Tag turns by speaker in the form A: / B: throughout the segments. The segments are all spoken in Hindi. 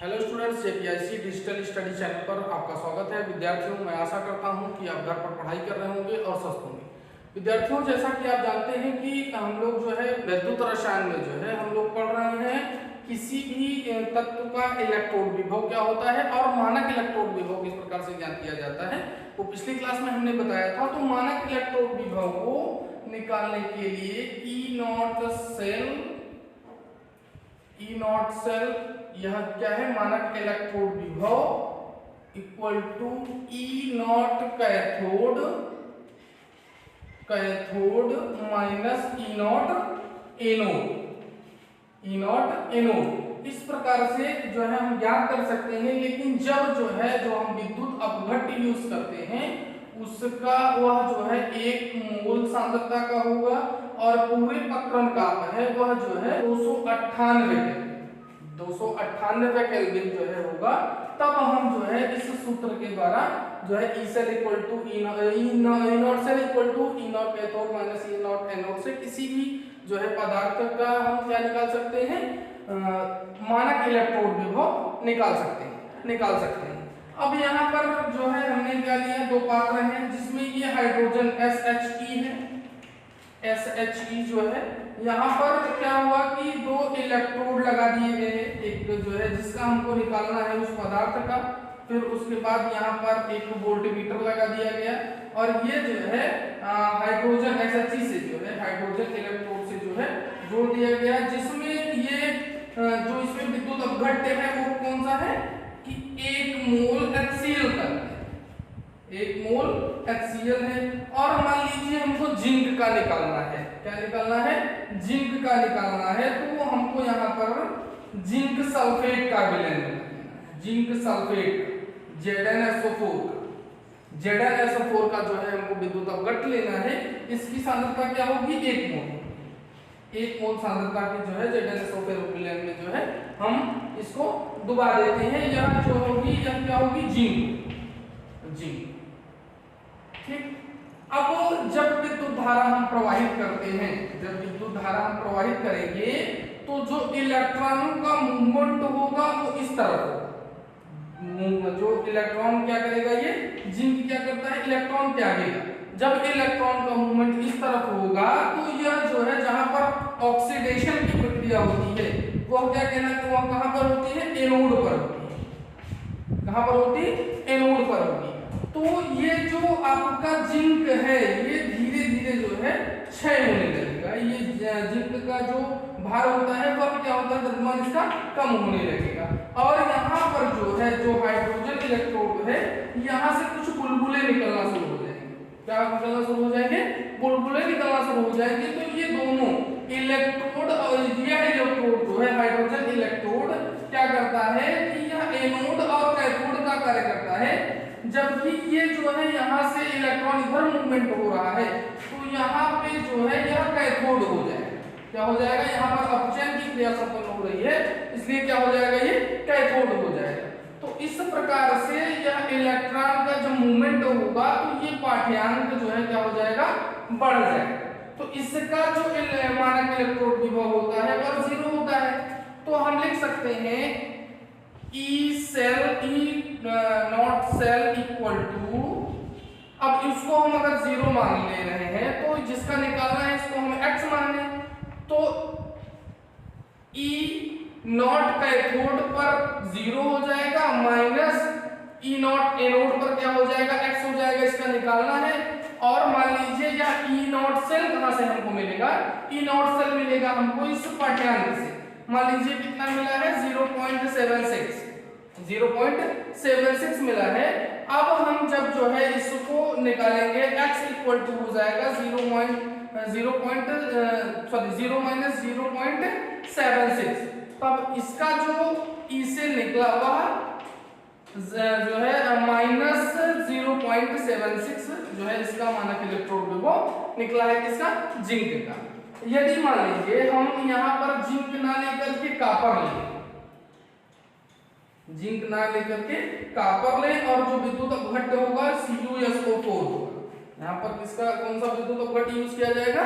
A: Hello students, JPIC digital study channel पर आपका स्वागत है। विद्यार्थियों, मैं आशा करता हूं कि आप घर पर पढ़ाई कर रहे होंगे और स्वस्थ होंगे। विद्यार्थियों, जैसा कि आप जानते हैं कि हम लोग जो है विद्युत रसायन में जो है हम लोग पढ़ रहे हैं किसी भी तत्व का इलेक्ट्रोड विभव क्या होता है और मानक इलेक्ट्रोड विभव किस प्रकार से ज्ञात किया जाता है, वो पिछली क्लास में हमने बताया था। तो मानक इलेक्ट्रोड विभव को निकालने के लिए ई नॉट सेल यह क्या है, मानक इलेक्ट्रोड विभव equal to E naught cathode minus E naught anode. इस प्रकार से जो है हम ज्ञात कर सकते हैं। लेकिन जब जो है जो हम विद्युत अपघट्ट यूज करते हैं उसका वह जो है 1 मोल सांद्रता का होगा और पूरे प्रकरण का है वह जो है 298 केल्विन जो है होगा। तब हम जो है इस सूत्र के द्वारा जो है E cell equal to E naught cell equal to E naught cathode minus E naught anode से किसी भी जो है पदार्थ का हम क्या निकाल सकते हैं, मानक इलेक्ट्रोड विभव निकाल सकते हैं। अब यहाँ पर जो है हमने क्या लिया, दो पात्र हैं जिसमें ये हाइड्रोजन SHE जो है, यहाँ पर क्या हुआ कि 2 इलेक्ट्रोड लगा दिए गए। एक जो है जिसका हमको निकालना है उस पदार्थ का, फिर उसके बाद यहाँ पर एक वोल्टमीटर लगा दिया गया और ये जो है हाइड्रोजन SHE से जो है हाइड्रोजन इलेक्ट्रोड से जो है जोड़ दिया गया, जिसमें ये जो इसमें विद्युत अपघट्ट है वो कौन सा है कि 1 मोल HCl है। और मान लीजिए हमको जिंक का निकालना है, क्या निकालना है, जिंक का निकालना है। तो हमको यहाँ पर जिंक सल्फेट का विलयन बनाना है, जिंक सल्फेट ZnSO4 का जो है हमको विद्युत अपघट्ट लेना है। इसकी सांद्रता क्या होगी, 1 मोल सांद्रता की जो है ZnSO4 विलयन में जो है हम इसको डुबा देते हैं। यह जो होगी यह क्या होगी, जिंक। ठीक। अब जब विद्युत धारा हम प्रवाहित करते हैं, जब विद्युत धारा हम प्रवाहित करेंगे तो जो इलेक्ट्रॉनों का मूवमेंट होगा वो इस तरफ, जो इलेक्ट्रॉन क्या करेगा, ये जिंक क्या करता है, इलेक्ट्रॉन त्यागेगा। जब इलेक्ट्रॉन का मूवमेंट इस तरफ होगा तो यह जो है जहां पर ऑक्सीडेशन की प्रक्रिया होती है वह क्या कहना, वह कहां पर होती है, एनोड पर होती है। कहां पर होती है, एनोड पर होती है। तो ये जो आपका जिंक है ये धीरे धीरे जो है क्षय होने लगेगा। ये जिंक का जो भार होता है वह क्या होता है, द्रव्यमान इसका कम होने लगेगा। और यहाँ पर जो है जो हाइड्रोजन इलेक्ट्रोड है यहाँ से कुछ बुलबुले निकलना शुरू हो जाएंगे। क्या निकलना शुरू हो जाएंगे, बुलबुले निकलना शुरू हो जाएंगे। तो ये दोनों इलेक्ट्रोड और यह इलेक्ट्रोड जो है हाइड्रोजन इलेक्ट्रोड क्या करता है कि यह एनोड और कैथोड का कार्य करता है। जबकि ये जो है यहाँ से इलेक्ट्रॉन इधर मूवमेंट हो रहा है तो यहाँ पे जो है यह कैथोड हो जाएगा। क्या हो जाएगा, यहाँ पर अपचयन की क्रिया संपन्न हो रही है इसलिए क्या हो जाएगा, ये कैथोड हो जाएगा। तो इस प्रकार से यह इलेक्ट्रॉन का जो मूवमेंट होगा तो ये पाठ्यांक जो है क्या हो जाएगा, बढ़ जाएगा। तो इसका जो मानक इलेक्ट्रोड विभव होता है वह 0 होता है। तो हम लिख सकते हैं ई नॉट सेल इक्वल टू, अब इसको हम अगर 0 मान ले रहे हैं तो जिसका निकालना है इसको हम x मान लें। तो ई नॉट कैथोड पर 0 हो जाएगा माइनस ई नॉट एनोड पर क्या हो जाएगा, x हो जाएगा, इसका निकालना है। और मान लीजिए यह ई नॉट सेल कहां से हमको मिलेगा, ई नॉट सेल मिलेगा हमको इस पाठ्यांक से। मान लीजिए कितना मिला है, 0.76 मिला है। अब हम जब जो है इसको निकालेंगे x इक्वल टू हो जाएगा 0 माइनस 0.76। तब इसका जो ई से निकला हुआ जो है माइनस 0.76 जो है इसका मानक इलेक्ट्रोड विभव निकला है, किसका, जिंक का। यदि मान लीजिए हम यहाँ पर जिंक ना लेकर के कॉपर लें, जिंक ना लेकर के कॉपर लें और जो विद्युत अपघट्ट होगा CuSO4 होगा। यहाँ पर किसका, कौन सा विद्युत अपघट्ट यूज किया जाएगा,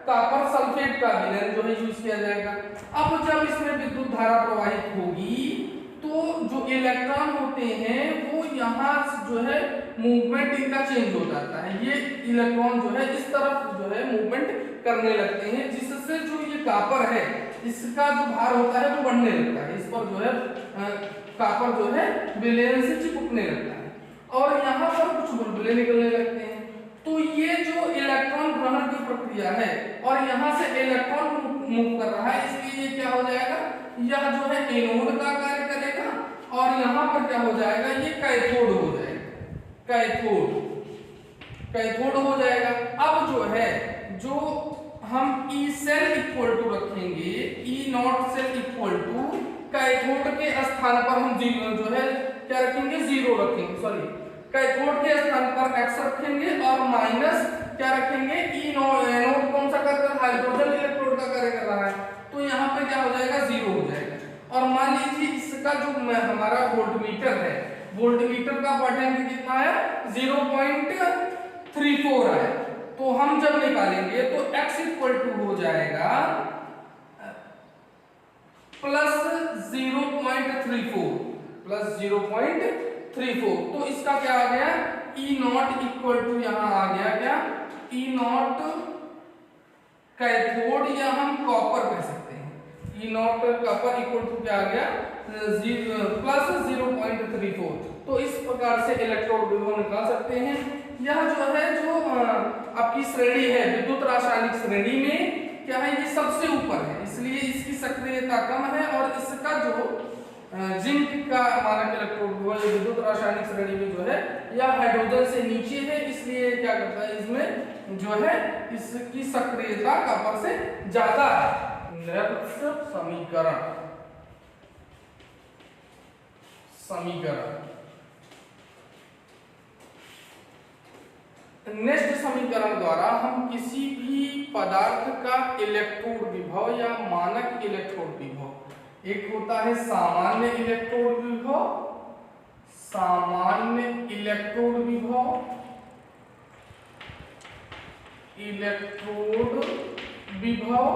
A: कॉपर सल्फेट का विलयन जो है यूज किया जाएगा। अब जब इसमें विद्युत धारा प्रवाहित होगी तो जो इलेक्ट्रॉन होते हैं वो यहाँ जो है मूवमेंट इनका चेंज हो जाता है। ये इलेक्ट्रॉन जो है इस तरफ जो है मूवमेंट करने लगते हैं, जिससे जो ये कॉपर है इसका जो भार होता है वो बढ़ने लगता है। इस पर जो है कॉपर जो है विलयन से चिपकने लगता है और यहाँ पर कुछ बुलबुले निकलने लगते हैं। तो ये जो इलेक्ट्रॉन ग्रहण की प्रक्रिया है और यहाँ से इलेक्ट्रॉन मूव कर रहा है, इसलिए ये क्या हो जाएगा, यह जो है एनोड का कार्य करेगा और यहाँ पर क्या हो जाएगा, ये कैथोड हो जाएगा, कैथोड हो जाएगा। अब जो है जो हम ई सेल इक्वल टू रखेंगे, E naught cell equal to cathode के स्थान पर हम जीरो जो है क्या रखेंगे, जीरो रखेंगे, सॉरी कैथोड के स्थान पर x रखेंगे और माइनस क्या रखेंगे, ई नोड कौन सा कर रहा है, हाइड्रोजन इलेक्ट्रोड का कार्य कर रहा है, तो यहाँ पे क्या हो जाएगा, जीरो हो जाएगा। और मान लीजिए इसका जो हमारा वोल्टमीटर है, वोल्टमीटर का पॉइंट कितना है, 0.34 है। तो हम जब निकालेंगे तो x इक्वल टू हो जाएगा प्लस 0.34, तो इसका क्या आ गया, ई नॉट इक्वल टू यहाँ आ गया क्या, ई नॉट कैथोड या हम कॉपर कह सकते हैं, ई नॉट कॉपर इक्वल टू क्या आ गया, प्लस 0.34। तो इस प्रकार से इलेक्ट्रोड विभव निकाल सकते हैं। यह जो है जो आपकी श्रेणी है विद्युत रासायनिक श्रेणी में क्या है, ये सबसे ऊपर है, इसलिए इसकी सक्रियता कम है और इसका जो जिंक का मानक इलेक्ट्रोड विभव विद्युत रासायनिक श्रेणी में जो है यह हाइड्रोजन से नीचे है, इसलिए क्या करता है, इसमें जो है इसकी सक्रियता कॉपर से ज्यादा है। समीकरण नेक्स्ट समीकरण द्वारा हम किसी भी पदार्थ का इलेक्ट्रोड विभव या मानक इलेक्ट्रोड विभव, एक होता है सामान्य इलेक्ट्रोड विभव, सामान्य इलेक्ट्रोड विभव, इलेक्ट्रोड विभव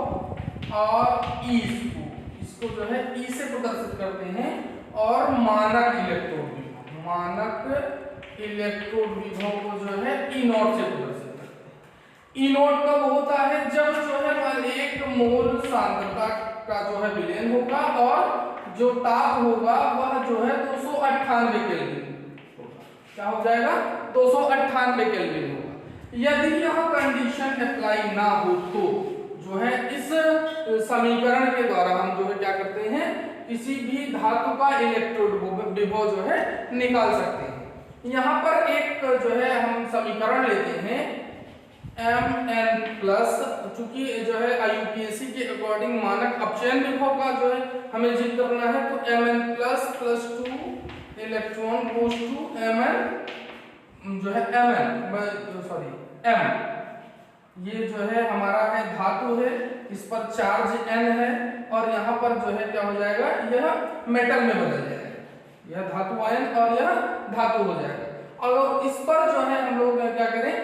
A: और इसको जो है ई से प्रदर्शित करते हैं, और मानक इलेक्ट्रोड विभव, मानक इलेक्ट्रोड विभव को जो है ई नॉट से प्रदर्शित करते हैं। ई नॉट कब होता है, जब जो है 1 मोल सांद्रता का जो है विलयन होगा और जो ताप होगा वह जो है 298 केल्विन होगा, क्या हो जाएगा, 298 केल्विन होगा। यदि यह कंडीशन अप्लाई ना हो तो जो है इस समीकरण के द्वारा हम जो है क्या करते हैं, किसी भी धातु का इलेक्ट्रोड विभव जो है निकाल सकते हैं। यहाँ पर एक जो है हम समीकरण लेते हैं Mn प्लस, चूंकि जो है IUPAC के अकॉर्डिंग मानक अपचयन विभव का जो है हमें जिक्र करना है, तो Mn plus 2 electron goes to Mn जो है M, ये जो है हमारा है धातु है, इस पर चार्ज N है और यहाँ पर जो है क्या हो जाएगा, यह मेटल में बदल जाएगा, यह धातु आयन और यह धातु हो जाएगा। और इस पर जो है हम लोग क्या करें,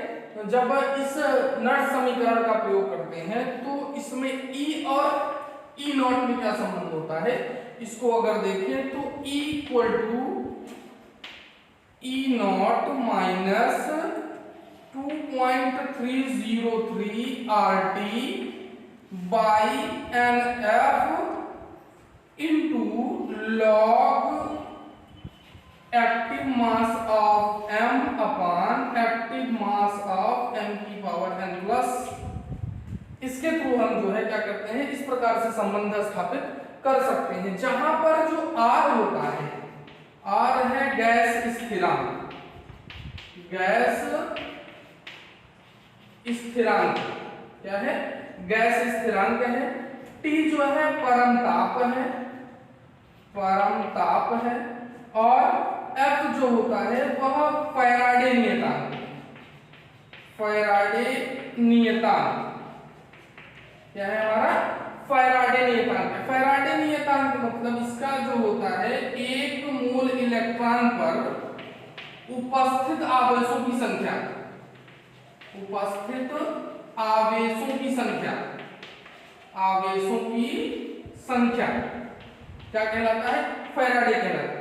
A: जब इस नट समीकरण का प्रयोग करते हैं तो इसमें E और E नॉट में क्या संबंध होता है, इसको अगर देखें तो E equal to E naught minus 2.303 RT by NF into log active mass of m upon active mass of m की पावर n प्लस। इसके थ्रू हम जो है क्या करते हैं, इस प्रकार से संबंध स्थापित कर सकते हैं, जहां पर जो r होता है, r है गैस स्थिरांक, गैस स्थिरांक क्या है, गैस स्थिरांक है, t जो है परमताप है, परमताप है, और F जो होता है वह फैराडे नियतांक, फैराडे नियतांक क्या है हमारा, फैराडे नियतांक है। फैराडे नियतांक मतलब इसका जो होता है 1 मोल इलेक्ट्रॉन पर उपस्थित आवेशों की संख्या, उपस्थित आवेशों की संख्या, आवेशों की संख्या क्या कहलाता है, फैराडे कहलाता है।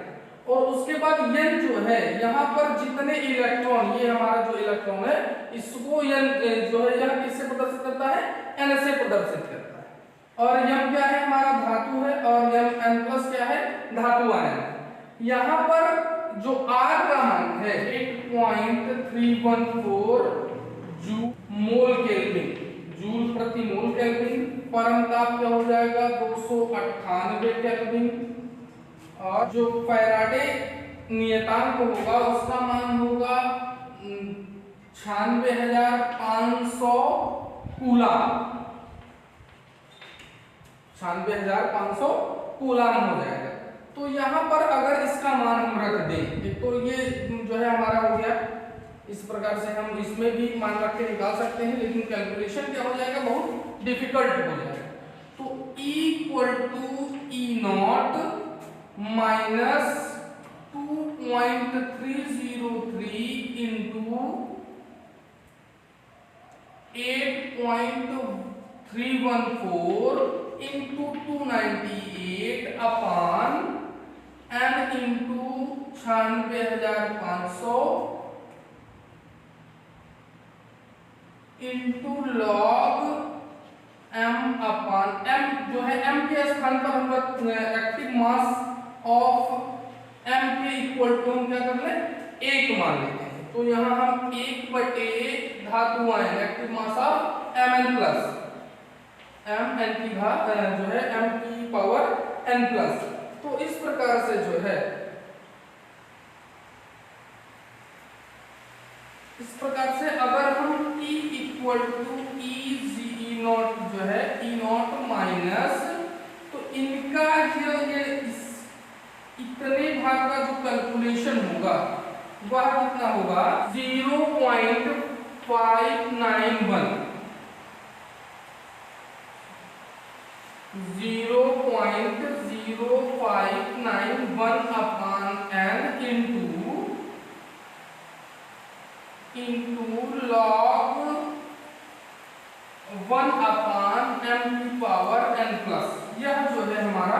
A: बाद n जो है यहाँ पर जितने इलेक्ट्रॉन, ये हमारा जो इलेक्ट्रॉन है इसको n जो है यह किससे प्रदर्शित करता है, n से प्रदर्शित करता है। और m क्या है, हमारा धातु है, और n प्लस क्या है, धातु आयन है। यहाँ पर जो r का मान है 8.314 मोल केल्विन, जूल प्रति मोल केल्विन। परमताप क्या हो जाएगा, 298 केल्विन। और जो फैराडे नियतांक होगा उसका मान होगा 96,500 कूलाम, 96,500 कूलाम हो जाएगा। तो यहाँ पर अगर इसका मान हम रख दें, तो ये जो है हमारा हो गया, इस प्रकार से हम इसमें भी मान रख के निकाल सकते हैं, लेकिन कैलकुलेशन क्या हो जाएगा, बहुत डिफिकल्ट हो जाएगा। तो E equal to E0 minus 2.303 into 8.314 into 298 upon n into 96,500 into log m upon m, जो है m के स्थान पर हम एक्टिव मास ऑफ m के इक्वल टू हम क्या कर ले, 1 मान लेते हैं। तो यहाँ हम 1/, धातु ion active mass of Mn plus Mn की घात जो है m की पावर n प्लस। तो इस प्रकार से जो है, इस प्रकार से अगर हम E इक्वल टू E0 जो है E0 माइनस, तो इनका ये इतने भाग का जो कैलकुलेशन होगा वह कितना होगा, 0.591 अपान n इंटू लॉग 1 अपान m की पावर n प्लस। यह जो है हमारा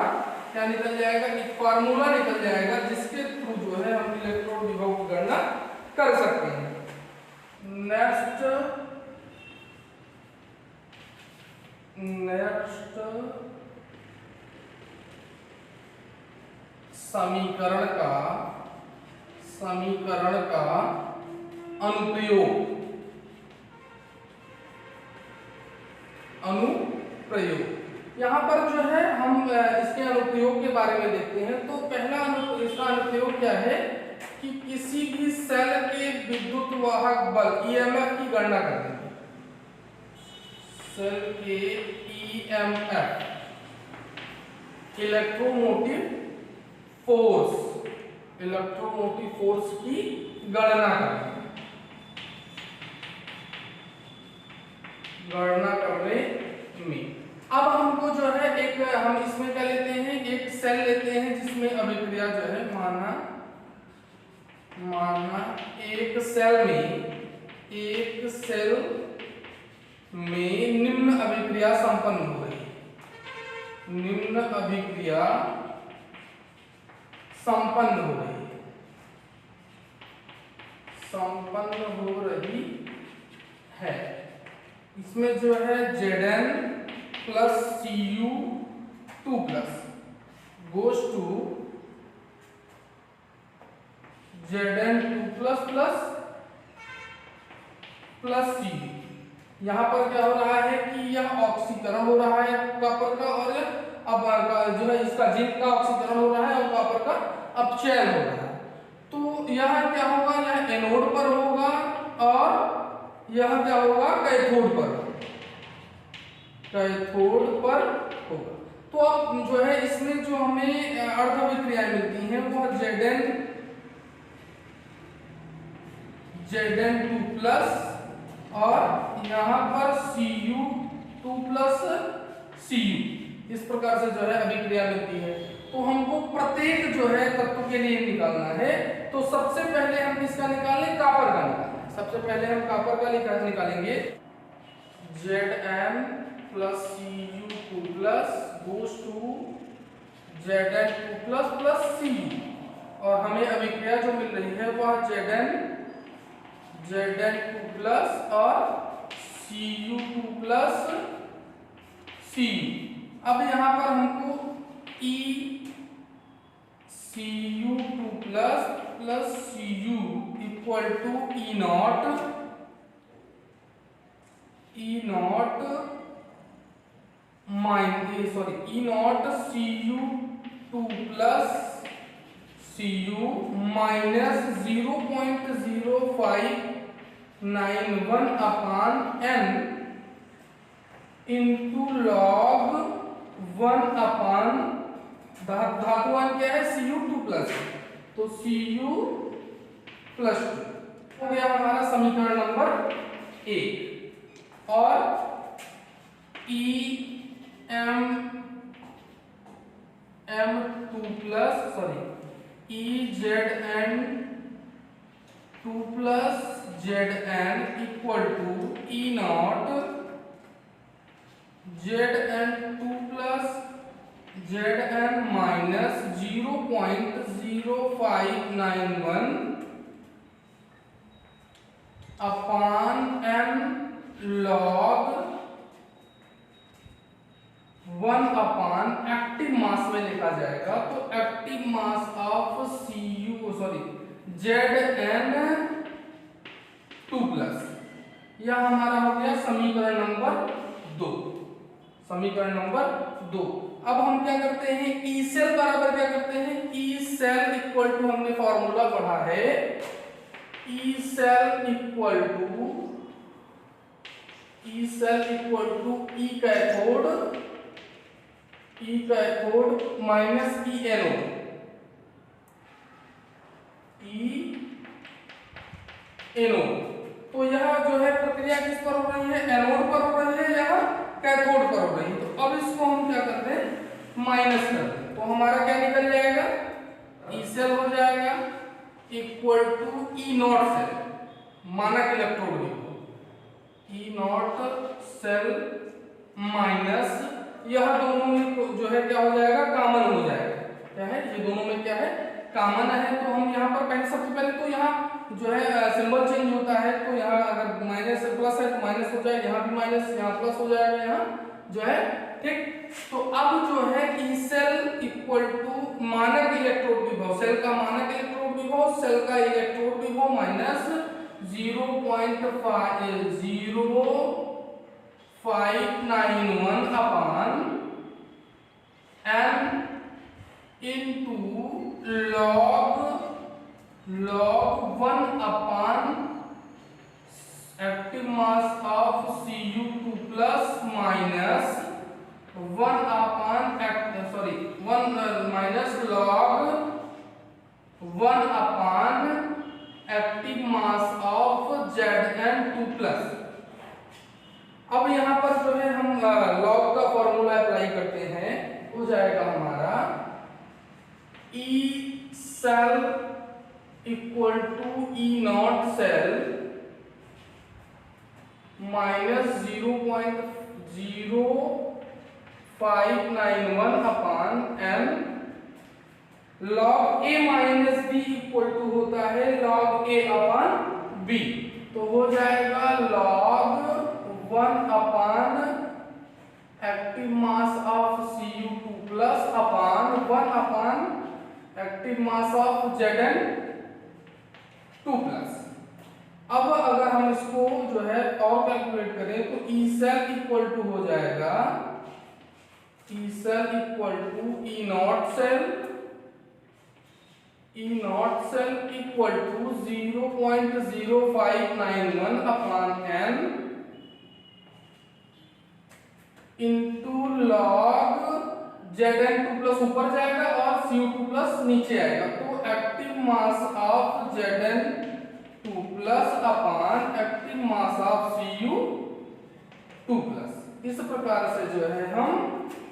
A: क्या निकल जाएगा, एक फार्मूला निकल जाएगा जिसके थ्रू जो है हम इलेक्ट्रॉन विभव की गणना कर सकते हैं। नेक्स्ट समीकरण का अनुप्रयोग यहाँ पर जो है हम इसके अनुप्रयोग के बारे में देखते हैं। तो पहला इसका अनुप्रयोग क्या है कि किसी भी सेल के विद्युत वाहक बल EMF की गणना करते हैं। सेल के EMF, इलेक्ट्रोमोटिव फोर्स की गणना करने में अब हमको जो है एक, हम इसमें क्या लेते हैं, एक सेल लेते हैं जिसमें अभिक्रिया जो है, माना एक सेल में निम्न अभिक्रिया संपन्न हो रही है, इसमें जो है Zn plus Cu2 plus goes to Zn2 plus Cu। यहाँ पर क्या हो रहा है कि यह ऑक्सीकरण हो रहा है कॉपर का, और अब जो है इसका जिंक का ऑक्सीकरण हो रहा है और कॉपर का अपचयन हो रहा है। तो यह क्या होगा, यह एनोड पर होगा और यह क्या होगा, कैथोड पर होगा। तो अब जो है इसमें जो हमें अर्ध अभिक्रियाएं मिलती हैं वह Zn2 प्लस और यहाँ पर Cu2 प्लस Cu, इस प्रकार से जो है अभिक्रिया मिलती है। तो हमको प्रत्येक जो है तत्व के लिए निकालना है। तो सबसे पहले हम किसका निकालें, कॉपर का निकालें। सबसे पहले हम कॉपर का निकालेंगे। Zn plus Cu2 plus goes to Zn2 plus Cu, और हम हमें अभिक्रिया जो मिल रही है वह Zn2 प्लस और Cu2 प्लस Cu। अब यहाँ पर हमको Cu2 plus Cu equal to E naught Cu2 plus Cu minus 0.0591 upon n into log 1 upon धातुवान क्या है Cu2 प्लस, तो Cu प्लस 2 हो गया हमारा समीकरण नंबर 1। और EZn2 plus Zn equal to E naught Zn2 plus Zn minus 0.0591 upon n log 1 upon active mass में लिखा जाएगा, तो active mass of Zn2 plus, यह हमारा हो गया समीकरण नंबर 2। समीकरण नंबर 2। अब हम क्या करते हैं, ई सेल बराबर क्या करते हैं, ई सेल इक्वल टू हमने फॉर्मूला पढ़ा है, E cell equal to E cathode minus E anode. तो यह जो है प्रक्रिया किस पर हो रही है, एनोड पर हो रही है या कैथोड पर हो रही है। तो अब इसको हम क्या करते हैं, माइनस करते हैं, तो हमारा क्या निकल जाएगा, ई सेल हो जाएगा equal to E naught cell, मानक इलेक्ट्रोड विभव, ई नॉट सेल माइनस, यह दोनों में जो है क्या हो जाएगा, कॉमन हो जाएगा। क्या है, ये दोनों में क्या है, कॉमन है। तो हम यहाँ पर सबसे पहले तो यहाँ जो है सिंबल चेंज होता है, तो यहाँ अगर माइनस से प्लस है तो माइनस हो जाएगा, यहाँ भी माइनस, यहाँ प्लस हो जाएगा, यहाँ जो है ठीक। तो अब जो है ई सेल इक्वल टू मानक इलेक्ट्रोड विभव, सेल का मानक इलेक्ट्रोड विभव, सेल का इलेक्ट्रोड विभव minus 0.0591 upon n into log 1 upon active mass of Cu2 plus minus 1 upon minus log 1 upon active mass of Zn2 plus. अब यहाँ पर जो है हम लॉग का फॉर्मूला अप्लाई करते हैं, हो जाएगा हमारा E cell equal to E naught cell minus 0.0591 upon n log A minus B equal to होता है लॉग A अपान B। तो हो जाएगा log 1 upon active mass of Cu2 plus upon 1 upon active mass of Zn2 plus. अब अगर हम इसको जो है और कैलकुलेट करें तो ई सेल इक्वल टू हो जाएगा, E cell equal to E naught cell equal to 0.0591 upon n into log Zn2 plus ऊपर जाएगा और Cu2 प्लस नीचे आएगा, तो active mass of Zn2 plus upon active mass of Cu2 plus. इस प्रकार से जो है हम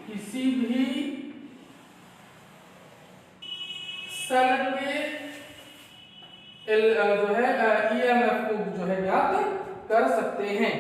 A: किसी भी सेल के जो है EMF को जो है ज्ञात कर सकते हैं।